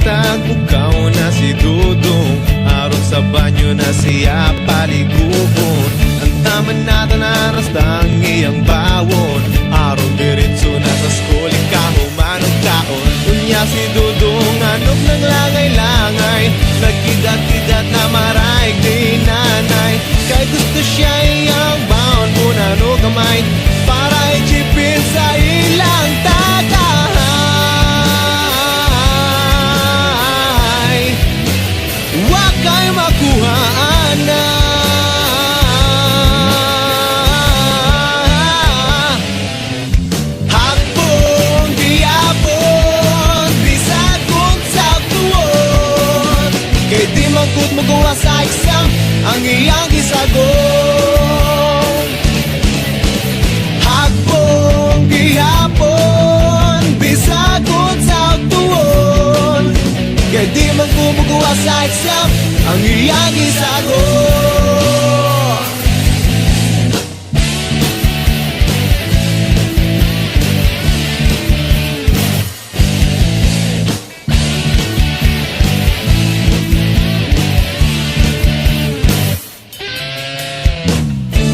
matag bukaw na si Dudong, aron sa banyo na siya paliguon. Ang taman natin narastang iyang bawon, aron diretso na sa school ikahumanong kaon. Unya si Dudong anok ng langay-langay, nagkidat-kidat na maraig ni nanay. Kay gusto siya iyang bawon muna no kamay, para ichipin sa ilang tagay. Wakay makuhaan na hapon, giyapon, bisag kung sa tuon. Kay di magkut magawa sa exam ang iyang gisagon. Hapon, gihapon, bisag kung sa tuon. Kay di magkumugawa sa exam ang iyang gisagon.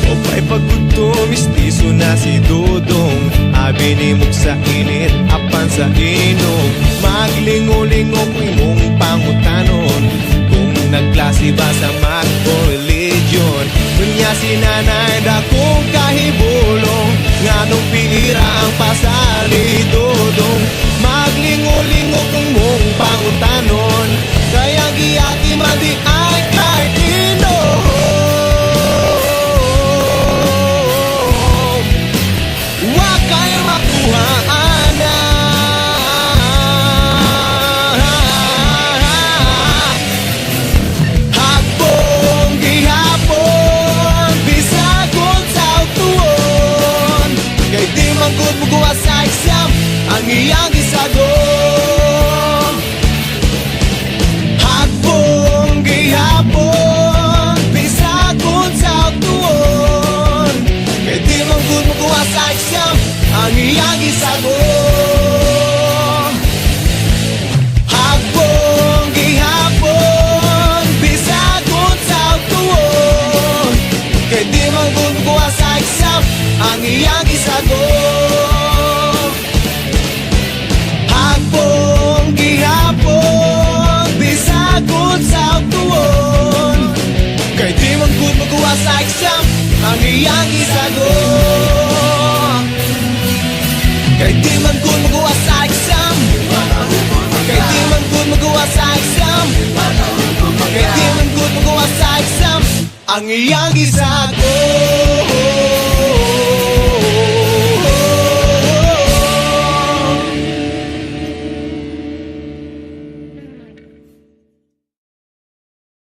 Opay pagkuto, mistiso na si Dudong, abi ni mong sa init, apan sa inom. Maglingo-lingo ko imong pangutanon, kung nagklase ba sa math o religion. Kunya si nanay dakong kahibulong, nganong pira ang pasal ni Dudong. Maglingo-lingo ko imong pangutanon, kaya giyati madi ay kahit wakay makuhaan na. Hapon, gihapon, bisag kung sa tuon. Kay di man gud magawa sa exam ang iyang gisagon. Hapon, gihapon, bisag kung sa tuon. Kay di man gud magawa sa exam ang iyang gisagon. Hapon, gihapon, bisag kung sa tuon. Kay di man gud magawa sa exam ang iyang gisagon. Hapon, gihapon, bisag kung sa tuon. Kay di man gud magawa sa exam ang iyang gisagon. Kay di man gud magawa sa exam, kay di man gud magawa sa exam, kay di man gud magawa sa exam ang iyang gisagon.